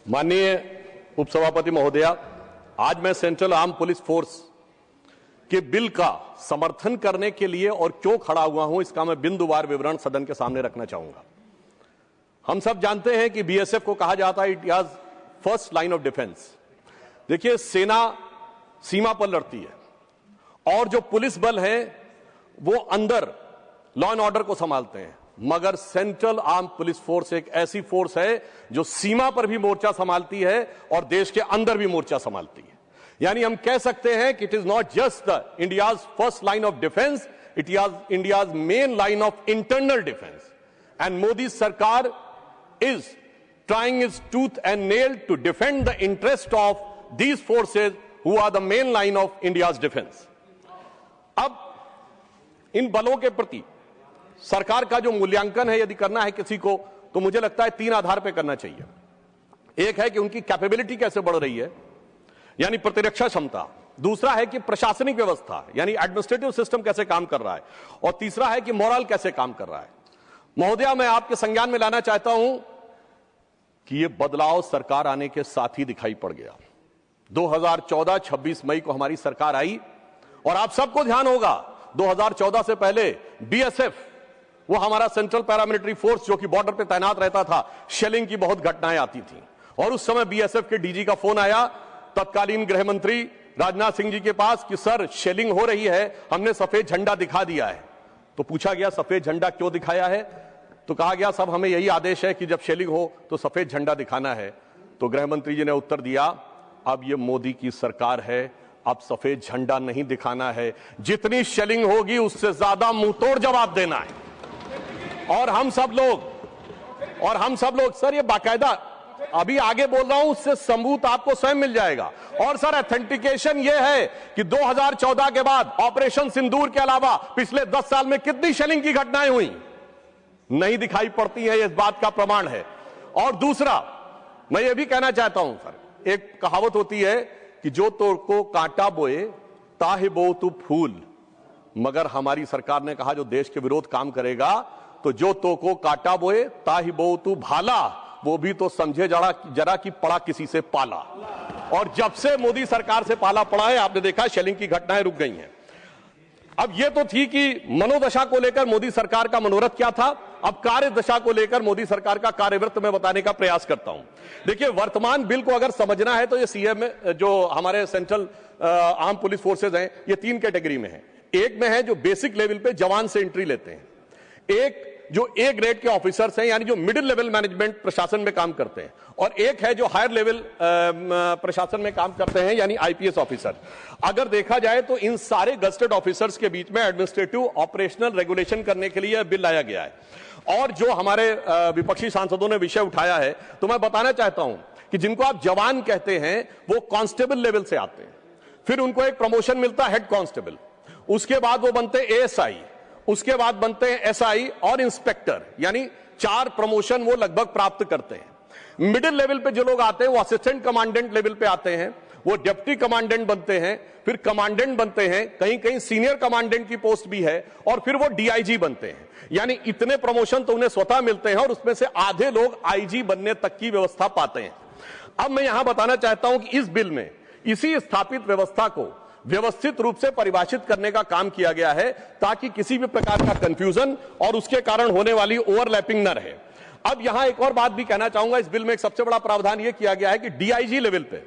माननीय उपसभापति महोदया, आज मैं सेंट्रल आर्म पुलिस फोर्स के बिल का समर्थन करने के लिए और क्यों खड़ा हुआ हूं, इसका मैं बिंदुवार विवरण सदन के सामने रखना चाहूंगा। हम सब जानते हैं कि बीएसएफ को कहा जाता है it is first line of defence. देखिए, सेना सीमा पर लड़ती है और जो पुलिस बल है वो अंदर लॉ एंड ऑर्डर को संभालते हैं, मगर सेंट्रल आर्म पुलिस फोर्स एक ऐसी फोर्स है जो सीमा पर भी मोर्चा संभालती है और देश के अंदर भी मोर्चा संभालती है। यानी हम कह सकते हैं कि it is not just the India's first line of defence, it is India's main line of internal defence. And Modi सरकार is trying its tooth and nail to defend the interest of these forces who are the main line of India's defense. अब इन बलों के प्रति सरकार का जो मूल्यांकन है यदि करना है किसी को, तो मुझे लगता है तीन आधार पर करना चाहिए। एक है कि उनकी कैपेबिलिटी कैसे बढ़ रही है, यानी प्रतिरक्षा क्षमता। दूसरा है कि प्रशासनिक व्यवस्था यानी एडमिनिस्ट्रेटिव सिस्टम कैसे काम कर रहा है, और तीसरा है कि मोरल कैसे काम कर रहा है। महोदया, मैं आपके संज्ञान में लाना चाहता हूं कि यह बदलाव सरकार आने के साथ ही दिखाई पड़ गया। 2014 26 मई को हमारी सरकार आई और आप सबको ध्यान होगा 2014 से पहले बीएसएफ, वो हमारा सेंट्रल पैरामिलिट्री फोर्स जो कि बॉर्डर पे तैनात रहता था, शेलिंग की बहुत घटनाएं आती थी और उस समय बीएसएफ के डीजी का फोन आया तत्कालीन गृह मंत्री राजनाथ सिंह जी के पास कि सर शेलिंग हो रही है, हमने सफेद झंडा दिखा दिया है। तो पूछा गया सफेद झंडा क्यों दिखाया है, तो कहा गया सब हमें यही आदेश है कि जब शेलिंग हो तो सफेद झंडा दिखाना है। तो गृह मंत्री जी ने उत्तर दिया, अब ये मोदी की सरकार है, अब सफेद झंडा नहीं दिखाना है, जितनी शेलिंग होगी उससे ज्यादा मुंहतोड़ जवाब देना है। और हम सब लोग सर, ये बाकायदा अभी आगे बोल रहा हूं, उससे सबूत आपको स्वयं मिल जाएगा। और सर, ऑथेंटिकेशन यह है कि 2014 के बाद ऑपरेशन सिंदूर के अलावा पिछले 10 साल में कितनी शेलिंग की घटनाएं हुई नहीं दिखाई पड़ती है, इस बात का प्रमाण है। और दूसरा, मैं यह भी कहना चाहता हूं सर, एक कहावत होती है कि जो तो को कांटा बोए ताहे बो तू फूल, मगर हमारी सरकार ने कहा जो देश के विरोध काम करेगा तो जो तो को कांटा बोए ताहे बो तू भाला, वो भी तो समझे जरा कि पड़ा किसी से पाला। और जब से मोदी सरकार से पाला पड़ा है, आपने देखा शेलिंग की घटनाएं रुक गई हैं। अब यह तो थी कि मनोदशा को लेकर मोदी सरकार का मनोरथ क्या था, अब कार्य दशा को लेकर मोदी सरकार का कार्यवृत्त में बताने का प्रयास करता हूं। देखिए, वर्तमान बिल को अगर समझना है तो ये सीएम जो हमारे सेंट्रल आर्म पुलिस फोर्सेज हैं, ये 3 कैटेगरी में है। एक में है जो बेसिक लेवल पे जवान से एंट्री लेते हैं, एक जो ए ग्रेड के ऑफिसर्स हैं यानी जो मिडिल लेवल मैनेजमेंट प्रशासन में काम करते हैं, और एक है जो हायर लेवल प्रशासन में काम करते हैं यानी आईपीएस ऑफिसर। अगर देखा जाए तो इन सारे गजेटेड ऑफिसर्स के बीच में एडमिनिस्ट्रेटिव ऑपरेशनल रेगुलेशन करने के लिए बिल लाया गया है। और जो हमारे विपक्षी सांसदों ने विषय उठाया है, तो मैं बताना चाहता हूं कि जिनको आप जवान कहते हैं वो कांस्टेबल लेवल से आते हैं, फिर उनको एक प्रमोशन मिलता है हेड कांस्टेबल, उसके बाद वो बनते हैं एएसआई, उसके बाद बनते हैं एसआई और इंस्पेक्टर, यानी 4 प्रमोशन वो लगभग प्राप्त करते हैं। मिडिल लेवल पे जो लोग आते हैं वो असिस्टेंट कमांडेंट लेवल पे आते हैं, वो डिप्टी कमांडेंट बनते हैं, फिर कमांडेंट बनते हैं, कहीं कहीं सीनियर कमांडेंट की पोस्ट भी है, और फिर वो डीआईजी बनते हैं। यानी इतने प्रमोशन तो उन्हें स्वतः मिलते हैं और उसमें से आधे लोग आईजी बनने तक की व्यवस्था पाते हैं। अब मैं यहां बताना चाहता हूं कि इस बिल में इसी स्थापित व्यवस्था को व्यवस्थित रूप से परिभाषित करने का काम किया गया है ताकि किसी भी प्रकार का कंफ्यूजन और उसके कारण होने वाली ओवरलैपिंग न रहे। अब यहां एक और बात भी कहना चाहूंगा, इस बिल में एक सबसे बड़ा प्रावधान यह किया गया है कि डीआईजी लेवल पे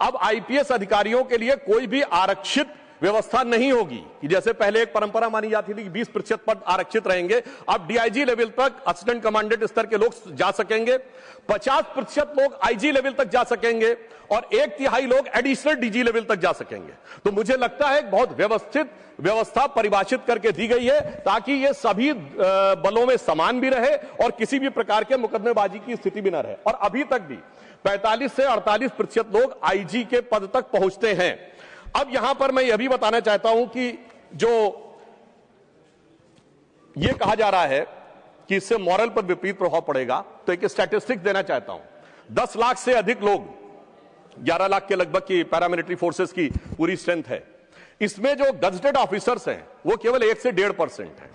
अब आईपीएस अधिकारियों के लिए कोई भी आरक्षित व्यवस्था नहीं होगी कि जैसे पहले एक परंपरा मानी जाती थी कि 20% पद आरक्षित रहेंगे। अब डीआईजी लेवल तक असिस्टेंट कमांडेंट स्तर के लोग जा सकेंगे, 50% लोग आईजी लेवल तक जा सकेंगे और 1/3 लोग एडिशनल डीजी लेवल तक जा सकेंगे। तो मुझे लगता है बहुत व्यवस्थित व्यवस्था परिभाषित करके दी गई है ताकि ये सभी बलों में समान भी रहे और किसी भी प्रकार के मुकदमेबाजी की स्थिति भी न रहे। और अभी तक भी 45 से 48% लोग आईजी के पद तक पहुंचते हैं। अब यहां पर मैं यह भी बताना चाहता हूं कि जो यह कहा जा रहा है कि इससे मॉरल पर विपरीत प्रभाव पड़ेगा, तो एक स्टैटिस्टिक्स देना चाहता हूं। 10 लाख से अधिक लोग, 11 लाख के लगभग की पैरामिलिट्री फोर्सेस की पूरी स्ट्रेंथ है, इसमें जो गजेटेड ऑफिसर्स हैं वो केवल 1 से 1.5% है।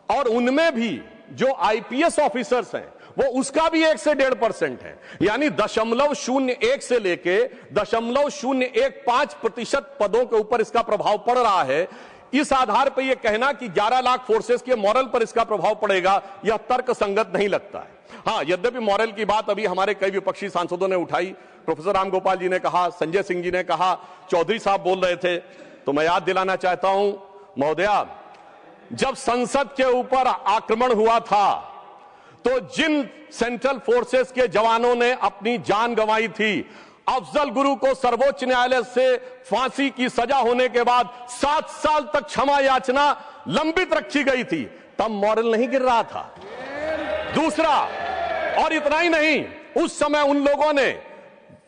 और उनमें भी जो आईपीएस ऑफिसर्स हैं वो उसका भी 1 से 1.5% है, यानी 0.01 से लेके 0.015% पदों के ऊपर इसका प्रभाव पड़ रहा है। इस आधार पर यह कहना कि 11 लाख फोर्सेस के मॉरल पर इसका प्रभाव पड़ेगा, यह तर्क संगत नहीं लगता है। हां, यद्यपि मॉरल की बात अभी हमारे कई विपक्षी सांसदों ने उठाई, प्रोफेसर राम गोपाल जी ने कहा, संजय सिंह जी ने कहा, चौधरी साहब बोल रहे थे, तो मैं याद दिलाना चाहता हूं महोदया, जब संसद के ऊपर आक्रमण हुआ था तो जिन सेंट्रल फोर्सेस के जवानों ने अपनी जान गंवाई थी, अफजल गुरु को सर्वोच्च न्यायालय से फांसी की सजा होने के बाद 7 साल तक क्षमा याचना लंबित रखी गई थी, तब मॉरल नहीं गिर रहा था। दूसरा, और इतना ही नहीं, उस समय उन लोगों ने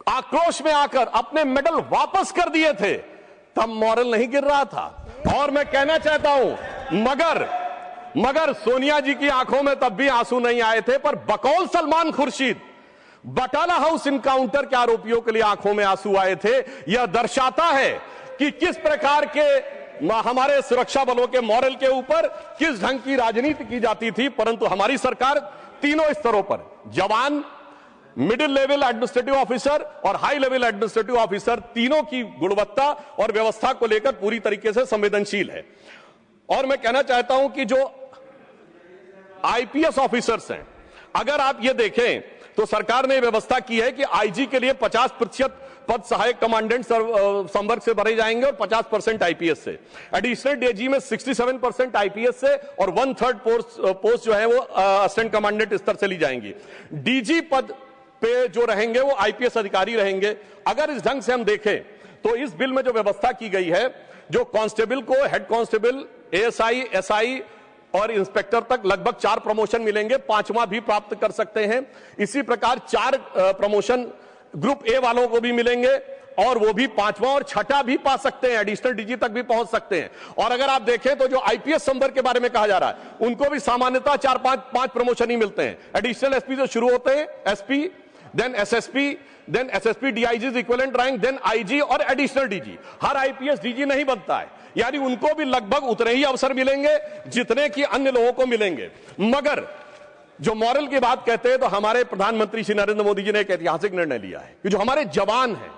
आक्रोश में आकर अपने मेडल वापस कर दिए थे, तब मॉरल नहीं गिर रहा था। और मैं कहना चाहता हूं, मगर सोनिया जी की आंखों में तब भी आंसू नहीं आए थे, पर बकौल सलमान खुर्शीद बटाला हाउस इनकाउंटर के आरोपियों के लिए आंखों में आंसू आए थे। यह दर्शाता है कि किस प्रकार के हमारे सुरक्षा बलों के मॉरल के ऊपर किस ढंग की राजनीति की जाती थी। परंतु हमारी सरकार तीनों स्तरों पर, जवान, मिडिल लेवल एडमिनिस्ट्रेटिव ऑफिसर और हाई लेवल एडमिनिस्ट्रेटिव ऑफिसर, तीनों की गुणवत्ता और व्यवस्था को लेकर पूरी तरीके से संवेदनशील है। और मैं कहना चाहता हूं कि जो आईपीएस ऑफिसर्स हैं, अगर आप ये देखें तो सरकार ने व्यवस्था की है कि आईजी के लिए 50% पद सहायक कमांडेंट संवर्ग से भरे जाएंगे और 50% आईपीएस से। एडिशनल डीजी में 67% आईपीएस से और 1/3 पोस्ट जो है वो असिस्टेंट कमांडेंट स्तर से ली जाएंगी। डीजी पद पे जो रहेंगे वो आईपीएस अधिकारी रहेंगे। अगर इस ढंग से हम देखें तो इस बिल में जो व्यवस्था की गई है, जो कांस्टेबल को हेड कांस्टेबल, एएसआई, एसआई और इंस्पेक्टर तक लगभग 4 प्रमोशन मिलेंगे, 5वां भी प्राप्त कर सकते हैं। इसी प्रकार 4 प्रमोशन ग्रुप ए वालों को भी मिलेंगे और वो भी 5वां और 6ठा भी पा सकते हैं, एडिशनल डीजी तक भी पहुंच सकते हैं। और अगर आप देखें तो जो आईपीएस संवर्ग के बारे में कहा जा रहा है, उनको भी सामान्यतः 4-5 प्रमोशन ही मिलते हैं। एडिशनल एसपी से शुरू होते हैं, SP, then SSP, then SSP DIG equivalent rank, then IG और एडिशनल डीजी। हर आईपीएस डीजी नहीं बनता है, यानी उनको भी लगभग उतने ही अवसर मिलेंगे जितने कि अन्य लोगों को मिलेंगे। मगर जो मॉरल की बात कहते हैं तो हमारे प्रधानमंत्री श्री नरेंद्र मोदी जी ने एक ऐतिहासिक निर्णय लिया है कि जो हमारे जवान हैं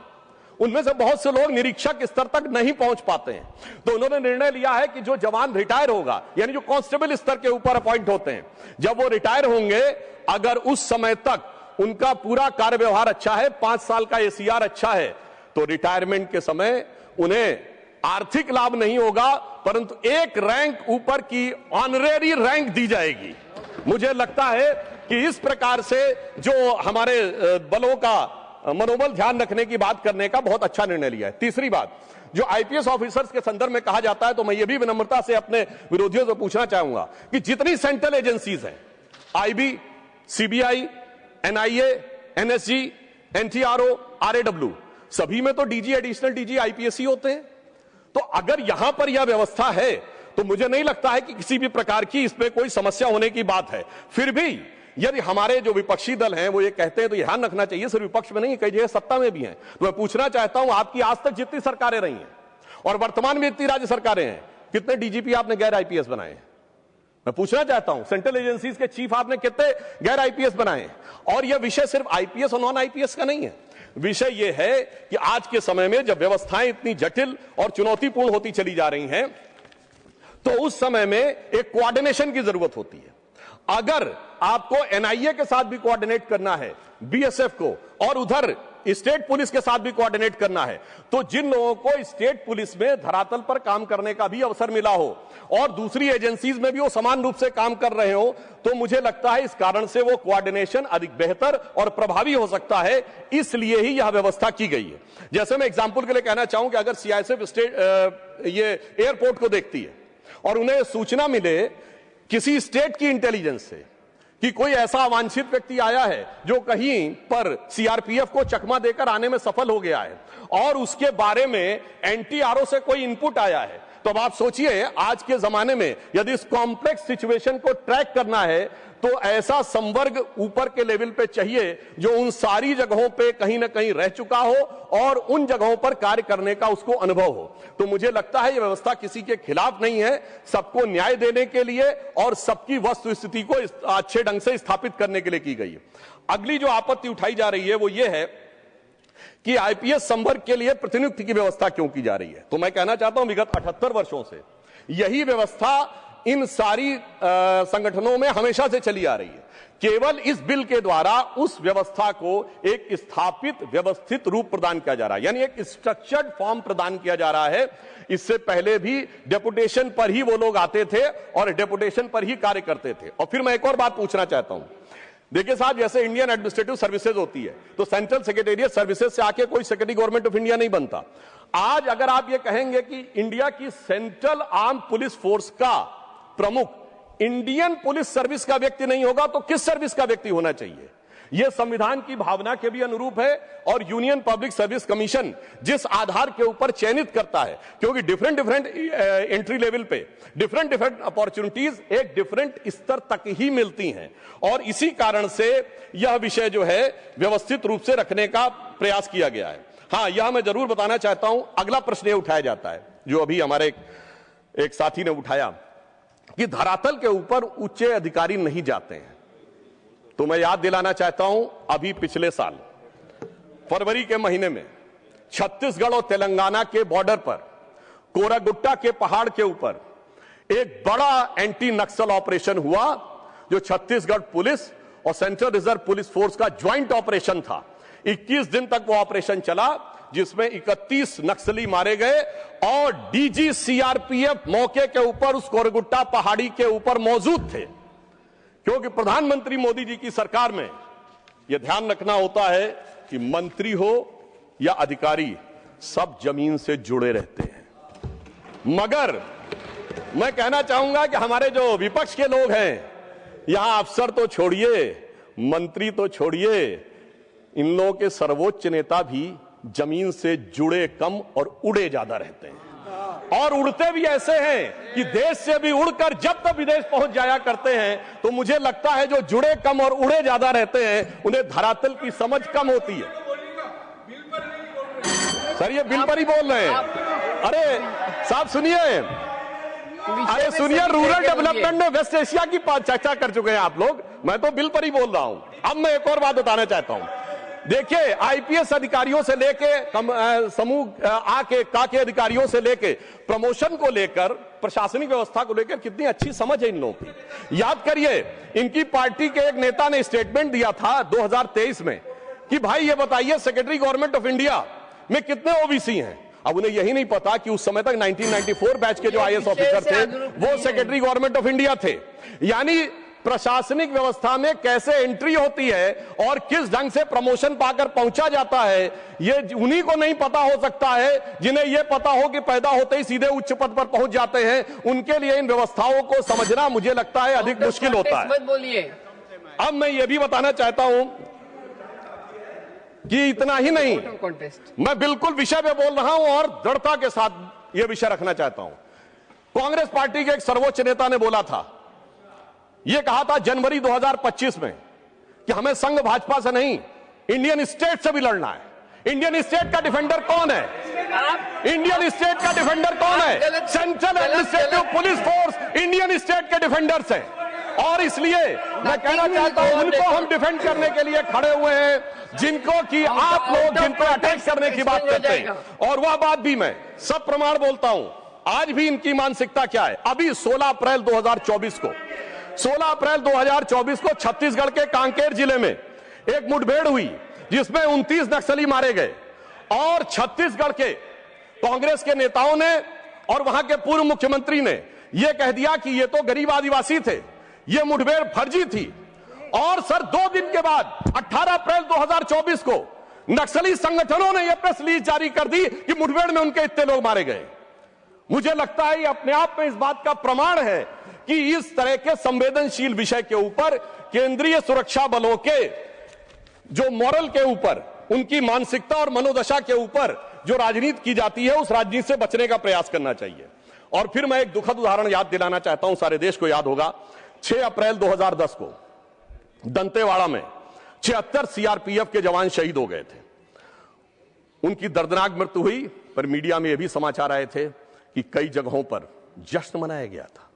उनमें से बहुत से लोग निरीक्षक स्तर तक नहीं पहुंच पाते हैं, तो उन्होंने निर्णय लिया है कि जो जवान रिटायर होगा, यानी जो कांस्टेबल स्तर के ऊपर अपॉइंट होते हैं, जब वो रिटायर होंगे, अगर उस समय तक उनका पूरा कार्य व्यवहार अच्छा है, 5 साल का एसीआर अच्छा है, तो रिटायरमेंट के समय उन्हें आर्थिक लाभ नहीं होगा, परंतु एक रैंक ऊपर की ऑनरेरी रैंक दी जाएगी। मुझे लगता है कि इस प्रकार से जो हमारे बलों का मनोबल ध्यान रखने की बात करने का बहुत अच्छा निर्णय लिया है। तीसरी बात, जो आईपीएस ऑफिसर्स के संदर्भ में कहा जाता है, तो मैं ये भी विनम्रता से अपने विरोधियों से पूछना चाहूंगा कि जितनी सेंट्रल एजेंसीज हैं, IB, CBI, NIA, NSG, NTRO, RAW, सभी में तो डीजी, एडिशनल डीजी आईपीएस ही होते हैं। तो अगर यहां पर यह व्यवस्था है तो मुझे नहीं लगता है कि किसी भी प्रकार की इसमें कोई समस्या होने की बात है। फिर भी यदि हमारे जो विपक्षी दल हैं वो ये कहते हैं, तो ध्यान रखना चाहिए, सिर्फ विपक्ष में नहीं, कई जगह सत्ता में भी हैं। तो मैं पूछना चाहता हूं, आपकी आज तक जितनी सरकारें रही हैं और वर्तमान में जितनी राज्य सरकारें हैं, कितने डीजीपी आपने गैर आईपीएस बनाए हैं? मैं पूछना चाहता हूं, सेंट्रल एजेंसीज के चीफ आपने कितने गैर आईपीएस बनाए हैं? और यह विषय सिर्फ आईपीएस और नॉन आईपीएस का नहीं है, विषय यह है कि आज के समय में जब व्यवस्थाएं इतनी जटिल और चुनौतीपूर्ण होती चली जा रही हैं, तो उस समय में एक कोऑर्डिनेशन की जरूरत होती है। अगर आपको एनआईए के साथ भी कोऑर्डिनेट करना है, बीएसएफ को, और उधर स्टेट पुलिस के साथ भी कोऑर्डिनेट करना है, तो जिन लोगों को स्टेट पुलिस में धरातल पर काम करने का भी अवसर मिला हो और दूसरी एजेंसीज में भी वो समान रूप से काम कर रहे हो, तो मुझे लगता है इस कारण से वो कोऑर्डिनेशन अधिक बेहतर और प्रभावी हो सकता है। इसलिए ही यह व्यवस्था की गई है। जैसे मैं एग्जांपल के लिए कहना चाहूं कि अगर सीआईएसएफ स्टेट ये एयरपोर्ट को देखती है और उन्हें सूचना मिले किसी स्टेट की इंटेलिजेंस से कि कोई ऐसा अवांछित व्यक्ति आया है जो कहीं पर सीआरपीएफ को चकमा देकर आने में सफल हो गया है और उसके बारे में एनटीआरओ से कोई इनपुट आया है, तो अब आप सोचिए, आज के जमाने में यदि इस कॉम्प्लेक्स सिचुएशन को ट्रैक करना है तो ऐसा संवर्ग ऊपर के लेवल पे चाहिए जो उन सारी जगहों पे कहीं ना कहीं रह चुका हो और उन जगहों पर कार्य करने का उसको अनुभव हो। तो मुझे लगता है यह व्यवस्था किसी के खिलाफ नहीं है, सबको न्याय देने के लिए और सबकी वस्तुस्थिति को अच्छे ढंग से स्थापित करने के लिए की गई है। अगली जो आपत्ति उठाई जा रही है वो ये है कि आईपीएस संवर्ग के लिए प्रतिनियुक्ति की व्यवस्था क्यों की जा रही है। तो मैं कहना चाहता हूं विगत 78 वर्षों से यही व्यवस्था इन सारी संगठनों में हमेशा से चली आ रही है। केवल इस बिल के द्वारा उस व्यवस्था को एक स्थापित व्यवस्थित रूप प्रदान किया जा रहा है, यानी एक स्ट्रक्चर्ड फॉर्म प्रदान किया जा रहा है। इससे पहले भी डेपुटेशन पर ही वो लोग आते थे और डेपुटेशन पर ही कार्य करते थे। और फिर मैं एक और बात पूछना चाहता हूं, देखिए साहब, जैसे इंडियन एडमिनिस्ट्रेटिव सर्विसेज होती है तो सेंट्रल सेक्रेटेरिएट सर्विसेज से आके कोई सेक्रेटरी गवर्नमेंट ऑफ इंडिया नहीं बनता। आज अगर आप ये कहेंगे कि इंडिया की सेंट्रल आर्म पुलिस फोर्स का प्रमुख इंडियन पुलिस सर्विस का व्यक्ति नहीं होगा तो किस सर्विस का व्यक्ति होना चाहिए? यह संविधान की भावना के भी अनुरूप है और यूनियन पब्लिक सर्विस कमीशन जिस आधार के ऊपर चयनित करता है, क्योंकि डिफरेंट एंट्री लेवल पे डिफरेंट अपॉर्चुनिटीज एक डिफरेंट स्तर तक ही मिलती हैं और इसी कारण से यह विषय जो है व्यवस्थित रूप से रखने का प्रयास किया गया है। हां, यह मैं जरूर बताना चाहता हूं, अगला प्रश्न यह उठाया जाता है जो अभी हमारे एक साथी ने उठाया कि धरातल के ऊपर उच्च अधिकारी नहीं जाते हैं। तो मैं याद दिलाना चाहता हूं, अभी पिछले साल फरवरी के महीने में छत्तीसगढ़ और तेलंगाना के बॉर्डर पर कोरागुट्टा के पहाड़ के ऊपर एक बड़ा एंटी नक्सल ऑपरेशन हुआ जो छत्तीसगढ़ पुलिस और सेंट्रल रिजर्व पुलिस फोर्स का ज्वाइंट ऑपरेशन था। 21 दिन तक वो ऑपरेशन चला जिसमें 31 नक्सली मारे गए और डीजी सीआरपीएफ मौके के ऊपर उस कोरगुट्टा पहाड़ी के ऊपर मौजूद थे, क्योंकि प्रधानमंत्री मोदी जी की सरकार में यह ध्यान रखना होता है कि मंत्री हो या अधिकारी सब जमीन से जुड़े रहते हैं। मगर मैं कहना चाहूंगा कि हमारे जो विपक्ष के लोग हैं, यहां अफसर तो छोड़िए, मंत्री तो छोड़िए, इन लोगों के सर्वोच्च नेता भी जमीन से जुड़े कम और उड़े ज्यादा रहते हैं और उड़ते भी ऐसे हैं कि देश से भी उड़कर जब तक विदेश पहुंच जाया करते हैं। तो मुझे लगता है जो जुड़े कम और उड़े ज्यादा रहते हैं उन्हें धरातल की समझ कम होती है। सर, ये बिल पर ही बोल रहे हैं। अरे साहब सुनिए, अरे सुनिए, रूरल डेवलपमेंट में वेस्ट एशिया की चर्चा कर चुके हैं आप लोग, मैं तो बिल पर ही बोल रहा हूं। अब मैं एक और बात बताना चाहता हूं। देखिए, आईपीएस अधिकारियों से लेके समूह का के अधिकारियों से लेके प्रमोशन को लेकर, प्रशासनिक व्यवस्था को लेकर कितनी अच्छी समझ है इन लोगों की। याद करिए, इनकी पार्टी के एक नेता ने स्टेटमेंट दिया था 2023 में कि भाई ये बताइए सेक्रेटरी गवर्नमेंट ऑफ इंडिया में कितने ओबीसी हैं। अब उन्हें यही नहीं पता कि उस समय तक 1994 बैच के जो आईएएस ऑफिसर थे वो सेक्रेटरी गवर्नमेंट ऑफ इंडिया थे। यानी प्रशासनिक व्यवस्था में कैसे एंट्री होती है और किस ढंग से प्रमोशन पाकर पहुंचा जाता है, ये उन्हीं को नहीं पता हो सकता है जिन्हें यह पता हो कि पैदा होते ही सीधे उच्च पद पर पहुंच जाते हैं। उनके लिए इन व्यवस्थाओं को समझना मुझे लगता है अधिक मुश्किल होता है। अब मैं ये भी बताना चाहता हूं कि इतना ही नहीं, मैं बिल्कुल विषय पे बोल रहा हूं और दृढ़ता के साथ यह विषय रखना चाहता हूं। कांग्रेस पार्टी के एक सर्वोच्च नेता ने बोला था, यह कहा था जनवरी 2025 में कि हमें संघ भाजपा से नहीं इंडियन स्टेट से भी लड़ना है। इंडियन स्टेट का डिफेंडर कौन है? इंडियन स्टेट का डिफेंडर कौन है? Central administrative police force Indian state के डिफेंडर्स हैं और इसलिए मैं कहना चाहता हूं उनको हम डिफेंड करने के लिए खड़े हुए हैं, जिनको कि आप लोग जिन पर अटैक करने की बात करते हैं। और वह बात भी मैं सब प्रमाण बोलता हूं। आज भी इनकी मानसिकता क्या है? अभी 16 अप्रैल 2024 को छत्तीसगढ़ के कांकेर जिले में एक मुठभेड़ हुई जिसमें 29 नक्सली मारे गए और छत्तीसगढ़ के कांग्रेस के नेताओं ने और वहां के पूर्व मुख्यमंत्री ने यह कह दिया कि ये तो गरीब आदिवासी थे, ये मुठभेड़ फर्जी थी। और सर 2 दिन के बाद 18 अप्रैल 2024 को नक्सली संगठनों ने यह प्रेस रिलीज जारी कर दी कि मुठभेड़ में उनके इतने लोग मारे गए। मुझे लगता है ये अपने आप में इस बात का प्रमाण है कि इस तरह के संवेदनशील विषय के ऊपर केंद्रीय सुरक्षा बलों के जो मॉरल के ऊपर, उनकी मानसिकता और मनोदशा के ऊपर जो राजनीति की जाती है, उस राजनीति से बचने का प्रयास करना चाहिए। और फिर मैं एक दुखद उदाहरण याद दिलाना चाहता हूं, सारे देश को याद होगा। 6 अप्रैल 2010 को दंतेवाड़ा में 76 सीआरपीएफ के जवान शहीद हो गए थे। उनकी दर्दनाक मृत्यु हुई, पर मीडिया में यह भी समाचार आए थे कि कई जगहों पर जश्न मनाया गया था।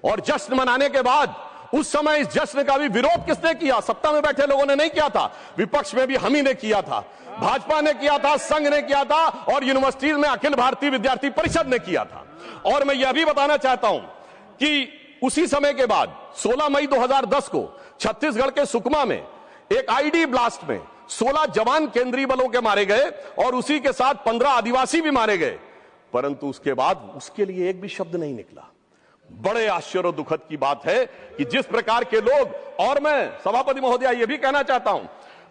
और जश्न मनाने के बाद उस समय इस जश्न का भी विरोध किसने किया? सत्ता में बैठे लोगों ने नहीं किया था, विपक्ष में भी हम ही ने किया था, भाजपा ने किया था, संघ ने किया था और यूनिवर्सिटी में अखिल भारतीय विद्यार्थी परिषद ने किया था। और मैं यह भी बताना चाहता हूं कि उसी समय के बाद 16 मई 2010 को छत्तीसगढ़ के सुकमा में एक आईडी ब्लास्ट में 16 जवान केंद्रीय बलों के मारे गए और उसी के साथ 15 आदिवासी भी मारे गए, परंतु उसके बाद उसके लिए एक भी शब्द नहीं निकला। बड़े आश्चर्य और दुखद की बात है कि जिस प्रकार के लोग, और मैं सभापति महोदय यह भी कहना चाहता हूं,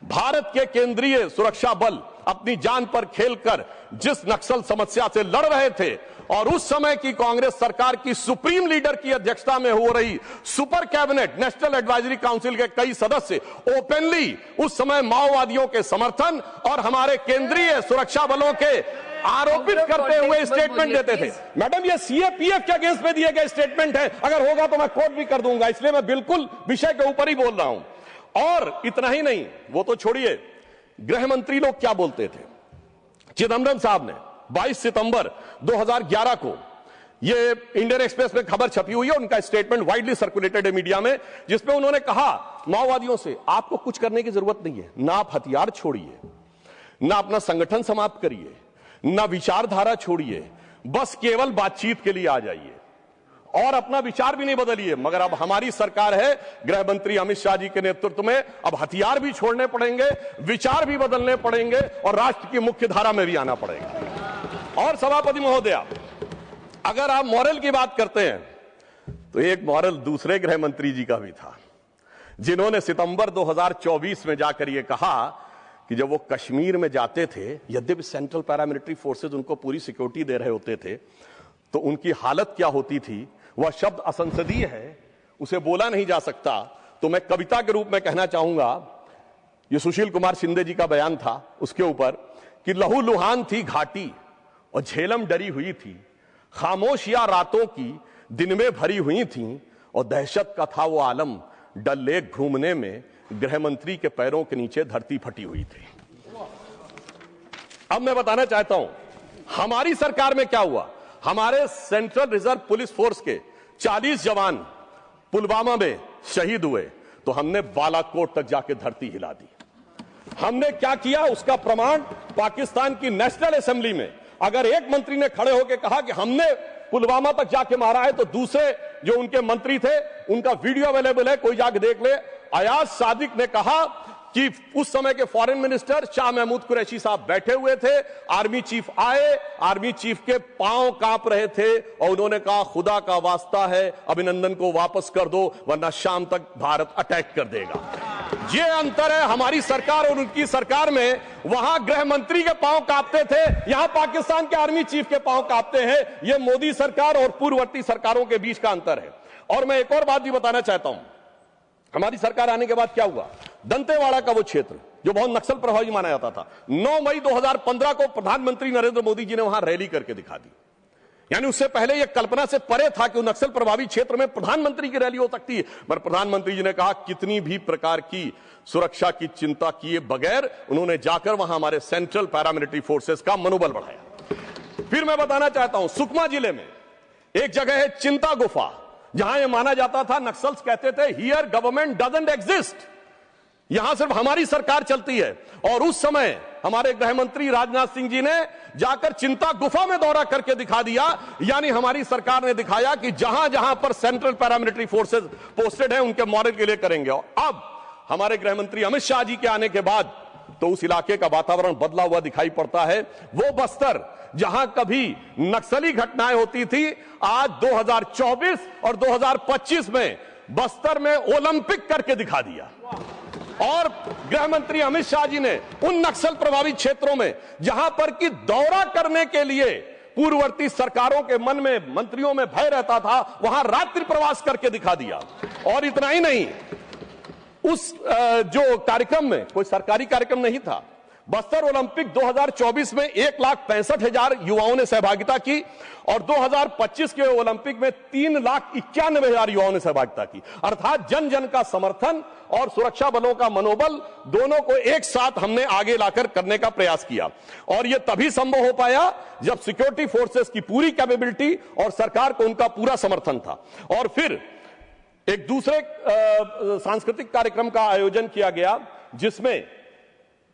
भारत के केंद्रीय सुरक्षा बल अपनी जान पर खेलकर जिस नक्सल समस्या से लड़ रहे थे और उस समय की कांग्रेस सरकार की सुप्रीम लीडर की अध्यक्षता में हो रही super cabinet national advisory council के कई सदस्य ओपनली उस समय माओवादियों के समर्थन और हमारे केंद्रीय सुरक्षा बलों के आरोपित करते हुए स्टेटमेंट देते थे। मैडम, ये सीएपीएफ के अगेंस्ट में दिए गए स्टेटमेंट है, अगर होगा तो मैं कोट भी कर दूंगा, इसलिए मैं बिल्कुल विषय के ऊपर ही बोल रहा हूं। और इतना ही नहीं, वो तो छोड़िए, गृह मंत्री लोग क्या बोलते थे। चिदंबरम साहब ने 22 सितंबर 2011 को, ये इंडियन एक्सप्रेस में खबर छपी हुई है, उनका स्टेटमेंट वाइडली सर्कुलेटेड है मीडिया में, जिसमें उन्होंने कहा माओवादियों से आपको कुछ करने की जरूरत नहीं है, ना आप हथियार छोड़िए, ना अपना संगठन समाप्त करिए, ना विचारधारा छोड़िए, बस केवल बातचीत के लिए आ जाइए और अपना विचार भी नहीं बदलिए। मगर अब हमारी सरकार है, गृह मंत्री अमित शाह जी के नेतृत्व में, अब हथियार भी छोड़ने पड़ेंगे, विचार भी बदलने पड़ेंगे और राष्ट्र की मुख्य धारा में भी आना पड़ेगा। और सभापति महोदय, अगर आप मॉरल की बात करते हैं तो एक मॉरल दूसरे गृह मंत्री जी का भी था, जिन्होंने सितंबर 2024 में जाकर यह कहा कि जब वो कश्मीर में जाते थे, यद्यपि सेंट्रल पैरामिलिट्री फोर्सेस उनको पूरी सिक्योरिटी दे रहे होते थे, तो उनकी हालत क्या होती थी, वह शब्द असंसदीय है, उसे बोला नहीं जा सकता। तो मैं कविता के रूप में कहना चाहूंगा, यह सुशील कुमार शिंदे जी का बयान था उसके ऊपर, कि लहू लुहान थी घाटी और झेलम डरी हुई थी, खामोशियां रातों की दिन में भरी हुई थी और दहशत का था वो आलम, डल लेक घूमने में गृह मंत्री के पैरों के नीचे धरती फटी हुई थी। अब मैं बताना चाहता हूं हमारी सरकार में क्या हुआ। हमारे सेंट्रल रिजर्व पुलिस फोर्स के 40 जवान पुलवामा में शहीद हुए, तो हमने बालाकोट तक जाके धरती हिला दी। हमने क्या किया, उसका प्रमाण पाकिस्तान की नेशनल असेंबली में अगर एक मंत्री ने खड़े होकर कहा कि हमने पुलवामा तक जाके मारा है, तो दूसरे जो उनके मंत्री थे उनका वीडियो अवेलेबल है, कोई जाके देख ले। अयाज सादिक ने कहा कि उस समय के फॉरेन मिनिस्टर शाह महमूद कुरैशी साहब बैठे हुए थे, आर्मी चीफ आए, आर्मी चीफ के पांव कांप रहे थे और उन्होंने कहा खुदा का वास्ता है अभिनंदन को वापस कर दो, वरना शाम तक भारत अटैक कर देगा। ये अंतर है हमारी सरकार और उनकी सरकार में। वहां गृह मंत्री के पांव कांपते थे, यहां पाकिस्तान के आर्मी चीफ के पांव कांपते हैं। यह मोदी सरकार और पूर्ववर्ती सरकारों के बीच का अंतर है। और मैं एक और बात भी बताना चाहता हूं, हमारी सरकार आने के बाद क्या हुआ, दंतेवाड़ा का वो क्षेत्र जो बहुत नक्सल प्रभावी माना जाता था, 9 मई 2015 को प्रधानमंत्री नरेंद्र मोदी जी ने वहां रैली करके दिखा दी। यानी उससे पहले यह कल्पना से परे था कि नक्सल प्रभावित क्षेत्र में प्रधानमंत्री की रैली हो सकती है, पर प्रधानमंत्री जी ने कहा कितनी भी प्रकार की सुरक्षा की चिंता किए बगैर उन्होंने जाकर वहां हमारे सेंट्रल पैरामिलिट्री फोर्सेस का मनोबल बढ़ाया। फिर मैं बताना चाहता हूं, सुकमा जिले में एक जगह है चिंता गुफा, जहां यह माना जाता था, नक्सल्स कहते थे हियर गवर्नमेंट डजंट एग्जिस्ट, यहां सिर्फ हमारी सरकार चलती है। और उस समय हमारे गृह मंत्री राजनाथ सिंह जी ने जाकर चिंता गुफा में दौरा करके दिखा दिया, यानी हमारी सरकार ने दिखाया कि जहां जहां पर सेंट्रल पैरामिलिट्री फोर्सेस पोस्टेड हैं उनके मॉडल के लिए करेंगे। और अब हमारे गृह मंत्री अमित शाह जी के आने के बाद तो उस इलाके का वातावरण बदला हुआ दिखाई पड़ता है। वो बस्तर जहां कभी नक्सली घटनाएं होती थी, आज 2024 और 2025 में बस्तर में ओलंपिक करके दिखा दिया। और गृह मंत्री अमित शाह जी ने उन नक्सल प्रभावित क्षेत्रों में जहां पर कि दौरा करने के लिए पूर्ववर्ती सरकारों के मन में, मंत्रियों में भय रहता था, वहां रात्रि प्रवास करके दिखा दिया। और इतना ही नहीं, उस जो कार्यक्रम में कोई सरकारी कार्यक्रम नहीं था, बस्तर ओलंपिक 2024 में 1,65,000 युवाओं ने सहभागिता की और 2025 के ओलंपिक में 3,91,000 युवाओं ने सहभागिता की। अर्थात जन जन का समर्थन और सुरक्षा बलों का मनोबल दोनों को एक साथ हमने आगे लाकर करने का प्रयास किया और यह तभी संभव हो पाया जब सिक्योरिटी फोर्सेस की पूरी कैपेबिलिटी और सरकार को उनका पूरा समर्थन था। और फिर एक दूसरे सांस्कृतिक कार्यक्रम का आयोजन किया गया जिसमें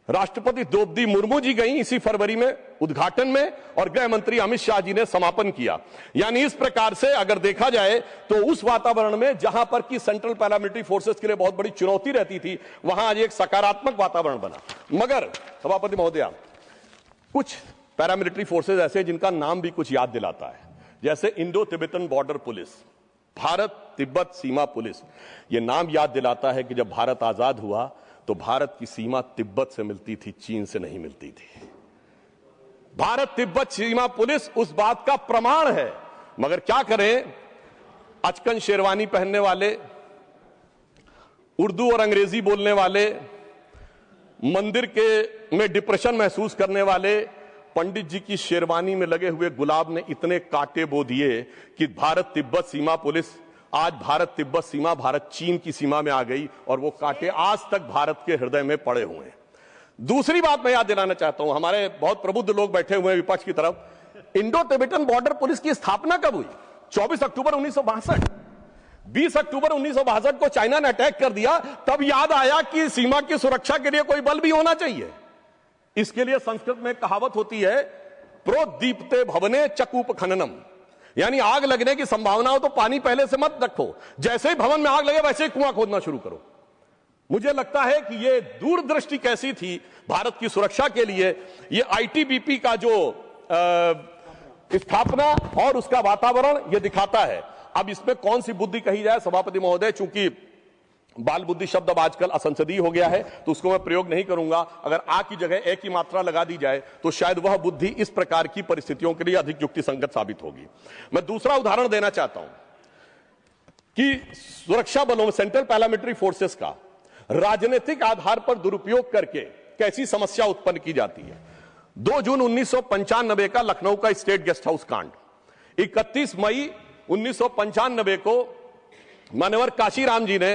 राष्ट्रपति द्रौपदी मुर्मू जी गई इसी फरवरी में उद्घाटन में और गृह मंत्री अमित शाह जी ने समापन किया। यानी इस प्रकार से अगर देखा जाए तो उस वातावरण में जहां पर कि सेंट्रल पैरामिलिट्री फोर्सेस के लिए बहुत बड़ी चुनौती रहती थी, वहां आज एक सकारात्मक वातावरण बना। मगर सभापति महोदया, कुछ पैरामिलिट्री फोर्सेस ऐसे जिनका नाम भी कुछ याद दिलाता है, जैसे Indo Tibetan border police, Bharat Tibbat सीमा पुलिस। यह नाम याद दिलाता है कि जब भारत आजाद हुआ तो भारत की सीमा तिब्बत से मिलती थी, चीन से नहीं मिलती थी। भारत तिब्बत सीमा पुलिस उस बात का प्रमाण है। मगर क्या करें, अचकन शेरवानी पहनने वाले, उर्दू और अंग्रेजी बोलने वाले, मंदिर के में डिप्रेशन महसूस करने वाले पंडित जी की शेरवानी में लगे हुए गुलाब ने इतने कांटे बो दिए कि भारत तिब्बत सीमा पुलिस, आज भारत तिब्बत सीमा भारत चीन की सीमा में आ गई और वो कांटे आज तक भारत के हृदय में पड़े हुए हैं। दूसरी बात मैं याद दिलाना चाहता हूं, हमारे बहुत प्रबुद्ध लोग बैठे हुए हैं विपक्ष की तरफ। इंडो तिब्बतन बॉर्डर पुलिस की स्थापना कब हुई? 24 अक्टूबर 1962। 20 अक्टूबर 1962 को चाइना ने अटैक कर दिया, तब याद आया कि सीमा की सुरक्षा के लिए कोई बल भी होना चाहिए। इसके लिए संस्कृत में कहावत होती है, प्रोदीप्ते भवने चकूप खननम, यानी आग लगने की संभावना हो तो पानी पहले से मत रखो, जैसे ही भवन में आग लगे वैसे ही कुआं खोदना शुरू करो। मुझे लगता है कि यह दूरदृष्टि कैसी थी भारत की सुरक्षा के लिए। यह आईटीबीपी का जो स्थापना और उसका वातावरण यह दिखाता है। अब इसमें कौन सी बुद्धि कही जाए सभापति महोदय, चूंकि बाल बुद्धि शब्द अब आजकल असंसदीय हो गया है तो उसको मैं प्रयोग नहीं करूंगा। अगर आ की जगह ए की मात्रा लगा दी जाए तो शायद वह बुद्धि इस प्रकार की परिस्थितियों के लिए अधिक युक्ति संगत साबित होगी। मैं दूसरा उदाहरण देना चाहता हूं कि सुरक्षा बलों में सेंट्रल पैरामिलिट्री फोर्सेस का राजनीतिक आधार पर दुरुपयोग करके कैसी समस्या उत्पन्न की जाती है। 2 जून 1995 का लखनऊ का स्टेट गेस्ट हाउस कांड, 31 मई 1995 को मान्यवर काशीराम जी ने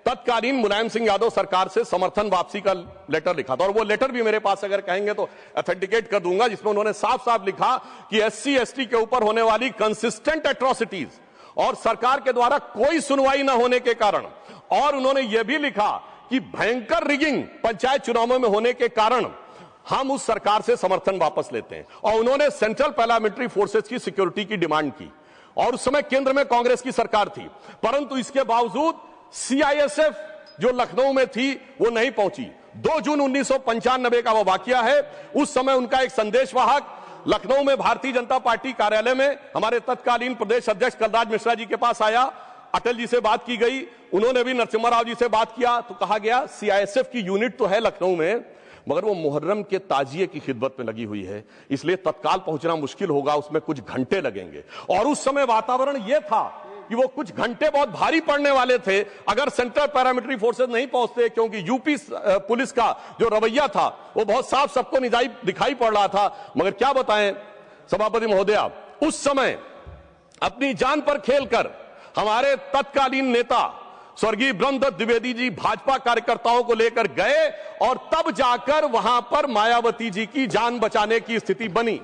तत्कालीन मुलायम सिंह यादव सरकार से समर्थन वापसी का लेटर लिखा था और वो लेटर भी मेरे पास अगर कहेंगे तो ऑथेंटिकेट कर दूंगा, जिसमें उन्होंने साफ साफ लिखा कि एससी एसटी के ऊपर होने वाली कंसिस्टेंट एट्रोसिटीज और सरकार के द्वारा कोई सुनवाई न होने के कारण, और उन्होंने यह भी लिखा कि भयंकर रिगिंग पंचायत चुनावों में होने के कारण हम उस सरकार से समर्थन वापस लेते हैं। और उन्होंने सेंट्रल पैरामिलिट्री फोर्सेस की सिक्योरिटी की डिमांड की और उस समय केंद्र में कांग्रेस की सरकार थी, परंतु इसके बावजूद सीआईएसएफ जो लखनऊ में थी वो नहीं पहुंची। 2 जून 1995 का वो वाकया है। उस समय उनका एक संदेशवाहक लखनऊ में भारतीय जनता पार्टी कार्यालय में हमारे तत्कालीन प्रदेश अध्यक्ष कलराज मिश्रा जी के पास आया, अटल जी से बात की गई, उन्होंने भी नरसिम्हा राव जी से बात किया तो कहा गया सीआईएसएफ की यूनिट तो है लखनऊ में मगर वो मुहर्रम के ताजिए की खिदमत में लगी हुई है, इसलिए तत्काल पहुंचना मुश्किल होगा, उसमें कुछ घंटे लगेंगे। और उस समय वातावरण यह था कि वो कुछ घंटे बहुत भारी पड़ने वाले थे अगर सेंट्रल पैरामिलिट्री फोर्सेस नहीं पहुंचते, क्योंकि यूपी पुलिस का जो रवैया था वो बहुत साफ सबको दिखाई पड़ रहा था। मगर क्या बताएं सभापति महोदया, उस समय अपनी जान पर खेलकर हमारे तत्कालीन नेता स्वर्गीय ब्रह्मदत्त द्विवेदी जी भाजपा कार्यकर्ताओं को लेकर गए और तब जाकर वहां पर मायावती जी की जान बचाने की स्थिति बनी।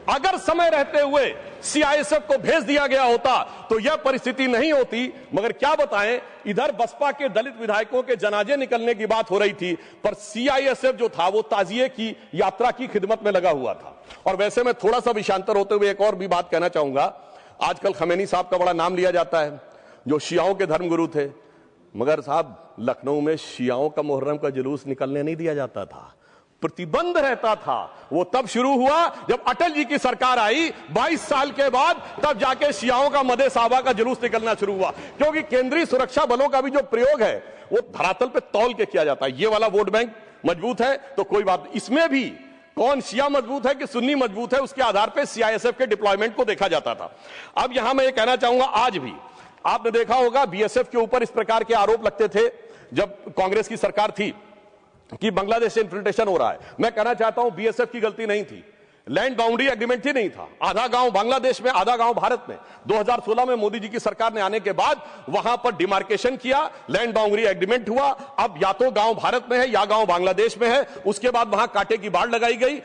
अगर समय रहते हुए सीआईएसएफ को भेज दिया गया होता तो यह परिस्थिति नहीं होती। मगर क्या बताएं, इधर बसपा के दलित विधायकों के जनाजे निकलने की बात हो रही थी, पर सीआईएसएफ जो था वो ताजिए की यात्रा की खिदमत में लगा हुआ था। और वैसे मैं थोड़ा सा विषयांतर होते हुए एक और भी बात कहना चाहूंगा। आजकल खमैनी साहब का बड़ा नाम लिया जाता है, जो शियाओं के धर्मगुरु थे, मगर साहब लखनऊ में शियाओं का मुहर्रम का जुलूस निकलने नहीं दिया जाता था, प्रतिबंध रहता था। वो तब शुरू हुआ जब अटल जी की सरकार आई 22 साल के बाद, तब जाके शियाओं का मदे साहबा का जुलूस निकलना शुरू हुआ, क्योंकि केंद्रीय सुरक्षा बलों का भी जो प्रयोग है वो धरातल पे तौल के किया जाता है। ये वाला वोट बैंक मजबूत है तो कोई बात, इसमें भी कौन शिया मजबूत है कि सुन्नी मजबूत है उसके आधार पर सीआईएसएफ के डिप्लॉयमेंट को देखा जाता था। अब यहां मैं ये कहना चाहूंगा, आज भी आपने देखा होगा बीएसएफ के ऊपर इस प्रकार के आरोप लगते थे जब कांग्रेस की सरकार थी कि बांग्लादेश से इन्फिल्ट्रेशन हो रहा है। मैं कहना चाहता हूं बीएसएफ की गलती नहीं थी, लैंड बाउंड्री एग्रीमेंट ही नहीं था। आधा गांव बांग्लादेश में, आधा गांव भारत में। 2016 में मोदी जी की सरकार ने आने के बाद वहां पर डिमार्केशन किया, लैंड बाउंड्री एग्रीमेंट हुआ। अब या तो गांव भारत में है या गांव बांग्लादेश में है। उसके बाद वहां कांटे की बाढ़ लगाई गई।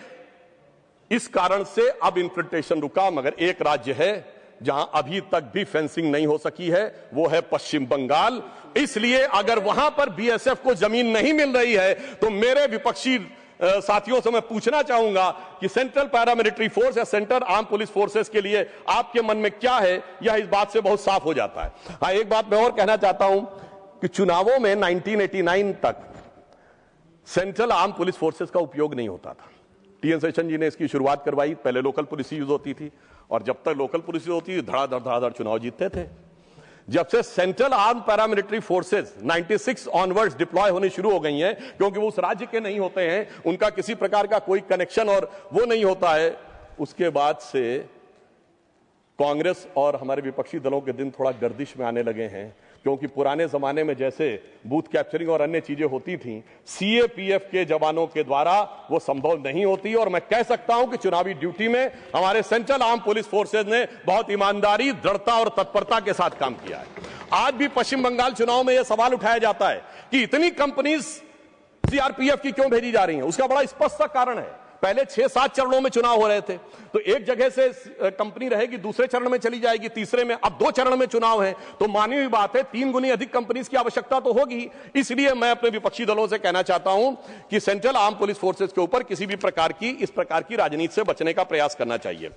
इस कारण से अब इन्फिल्ट्रेशन रुका। मगर एक राज्य है जहां अभी तक भी फेंसिंग नहीं हो सकी है, वो है पश्चिम बंगाल। इसलिए अगर वहां पर बीएसएफ को जमीन नहीं मिल रही है तो मेरे विपक्षी साथियों से मैं पूछना चाहूंगा कि सेंट्रल पैरामिलिट्री फोर्स या सेंट्रल आर्म पुलिस फोर्सेस के लिए आपके मन में क्या है, यह इस बात से बहुत साफ हो जाता है। हाँ, एक बात मैं और कहना चाहता हूं कि चुनावों में 1989 तक सेंट्रल आर्म पुलिस फोर्सेस का उपयोग नहीं होता था। टीएन शेषन जी ने इसकी शुरुआत करवाई। पहले लोकल पुलिस यूज होती थी और जब तक लोकल पुलिस यूज होती थी धड़ाधड़ चुनाव जीतते थे। जब से central arm paramilitary forces 96 onwards deploy होने शुरू हो गई हैं, क्योंकि वो उस राज्य के नहीं होते हैं, उनका किसी प्रकार का कोई कनेक्शन और वो नहीं होता है, उसके बाद से कांग्रेस और हमारे विपक्षी दलों के दिन थोड़ा गर्दिश में आने लगे हैं। क्योंकि पुराने जमाने में जैसे बूथ कैप्चरिंग और अन्य चीजें होती थी, सीएपीएफ के जवानों के द्वारा वो संभव नहीं होती। और मैं कह सकता हूं कि चुनावी ड्यूटी में हमारे सेंट्रल आर्म पुलिस फोर्सेज ने बहुत ईमानदारी, दृढ़ता और तत्परता के साथ काम किया है। आज भी पश्चिम बंगाल चुनाव में यह सवाल उठाया जाता है कि इतनी कंपनीज सीआरपीएफ की क्यों भेजी जा रही हैं। उसका बड़ा स्पष्ट सा कारण है। पहले 6-7 चरणों में चुनाव हो रहे थे, तो एक जगह से कंपनी रहेगी, दूसरे चरण में चली जाएगी, तीसरे में, अब 2 चरण में चुनाव है, तो मानी हुई बात है 3 गुनी अधिक कंपनीज की आवश्यकता तो होगी। इसलिए मैं अपने विपक्षी दलों से कहना चाहता हूं कि सेंट्रल आर्म पुलिस फोर्सेस के ऊपर किसी भी प्रकार की इस प्रकार की राजनीति से बचने का प्रयास करना चाहिए।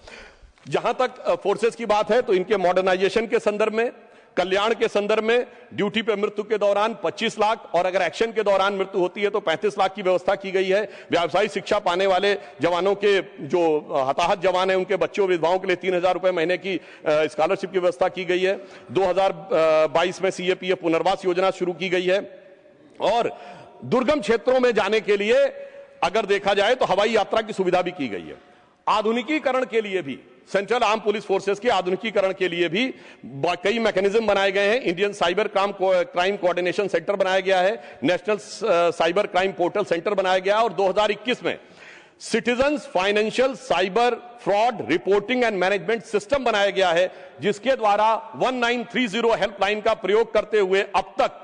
जहां तक फोर्सेस की बात है तो इनके मॉडर्नाइजेशन के संदर्भ में, कल्याण के संदर्भ में ड्यूटी पे मृत्यु के दौरान 25 लाख और अगर एक्शन के दौरान मृत्यु होती है तो 35 लाख की व्यवस्था की गई है। व्यावसायिक शिक्षा पाने वाले जवानों के, जो हताहत जवान हैं, उनके बच्चों विधवाओं के लिए 3000 रुपए महीने की स्कॉलरशिप की व्यवस्था की गई है। 2022 में सीएपीएफ पुनर्वास योजना शुरू की गई है। और दुर्गम क्षेत्रों में जाने के लिए अगर देखा जाए तो हवाई यात्रा की सुविधा भी की गई है। आधुनिकीकरण के लिए भी, सेंट्रल आर्म पुलिस फोर्सेस के आधुनिकीकरण के लिए भी कई मैकेनिज्म बनाए गए हैं। Indian cyber crime coordination centre बनाया गया है, national cyber crime portal centre बनाया गया है और 2021 में citizens financial cyber fraud reporting and management system बनाया गया है, जिसके द्वारा 1930 हेल्पलाइन का प्रयोग करते हुए अब तक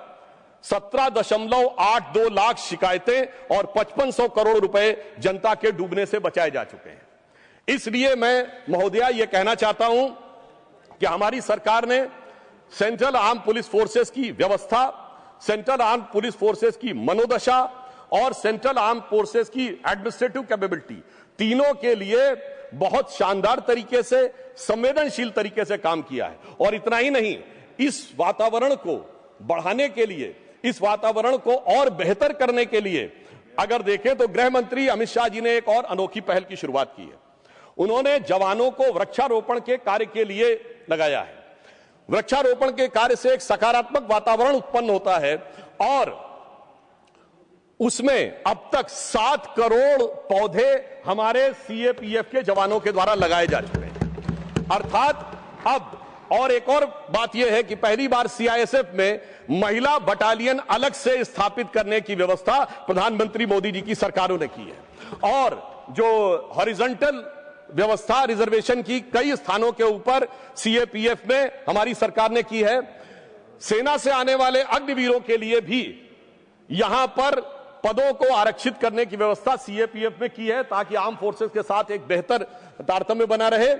17.82 लाख शिकायतें और 5500 करोड़ रुपए जनता के डूबने से बचाए जा चुके हैं। इसलिए मैं महोदया यह कहना चाहता हूं कि हमारी सरकार ने सेंट्रल आर्म पुलिस फोर्सेस की व्यवस्था, सेंट्रल आर्म पुलिस फोर्सेस की मनोदशा और सेंट्रल आर्म फोर्सेस की एडमिनिस्ट्रेटिव कैपेबिलिटी, तीनों के लिए बहुत शानदार तरीके से, संवेदनशील तरीके से काम किया है। और इतना ही नहीं, इस वातावरण को बढ़ाने के लिए, इस वातावरण को और बेहतर करने के लिए अगर देखें तो गृह मंत्री अमित शाह जी ने एक और अनोखी पहल की शुरुआत की है। उन्होंने जवानों को वृक्षारोपण के कार्य के लिए लगाया है। वृक्षारोपण के कार्य से एक सकारात्मक वातावरण उत्पन्न होता है और उसमें अब तक 7 करोड़ पौधे हमारे सीएपीएफ के जवानों के द्वारा लगाए जा चुके हैं। अर्थात अब और एक और बात यह है कि पहली बार सीआईएसएफ में महिला बटालियन अलग से स्थापित करने की व्यवस्था प्रधानमंत्री मोदी जी की सरकारों ने की है। और जो हॉरिजॉन्टल व्यवस्था रिजर्वेशन की कई स्थानों के ऊपर सीएपीएफ में हमारी सरकार ने की है। सेना से आने वाले अग्निवीरों के लिए भी यहां पर पदों को आरक्षित करने की व्यवस्था सीएपीएफ में की है, ताकि आर्म फोर्सेस के साथ एक बेहतर तारतम्य बना रहे।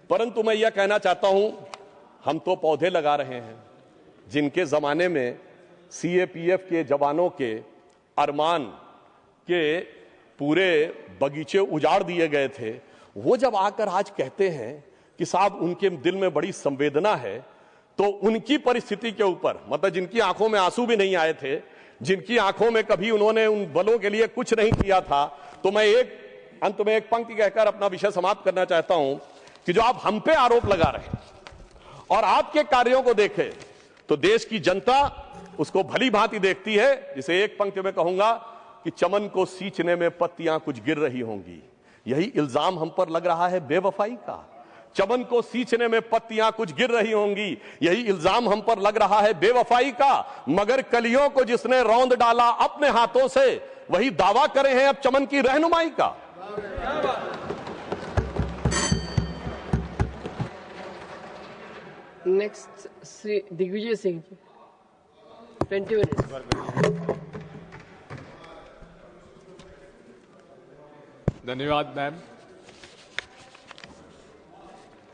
परंतु मैं यह कहना चाहता हूं, हम तो पौधे लगा रहे हैं, जिनके जमाने में सीएपीएफ के जवानों के अरमान के पूरे बगीचे उजाड़ दिए गए थे, वो जब आकर आज कहते हैं कि साहब उनके दिल में बड़ी संवेदना है, तो उनकी परिस्थिति के ऊपर, मतलब जिनकी आंखों में आंसू भी नहीं आए थे, जिनकी आंखों में कभी उन्होंने उन बलों के लिए कुछ नहीं किया था, तो मैं एक अंत में एक पंक्ति कहकर अपना विषय समाप्त करना चाहता हूं कि जो आप हम पे आरोप लगा रहे हैं और आपके कार्यों को देखें तो देश की जनता उसको भली भांति देखती है। जिसे एक पंक्ति में कहूंगा कि चमन को सींचने में पत्तियां कुछ गिर रही होंगी, यही इल्जाम हम पर लग रहा है बेवफाई का। चमन को सींचने में पत्तियां कुछ गिर रही होंगी, यही इल्जाम हम पर लग रहा है बेवफाई का। मगर कलियों को जिसने रौंद डाला अपने हाथों से, वही दावा करे हैं अब चमन की रहनुमाई का। Next Shri Digvijay Singh ji, 20 minutes. धन्यवाद मैम।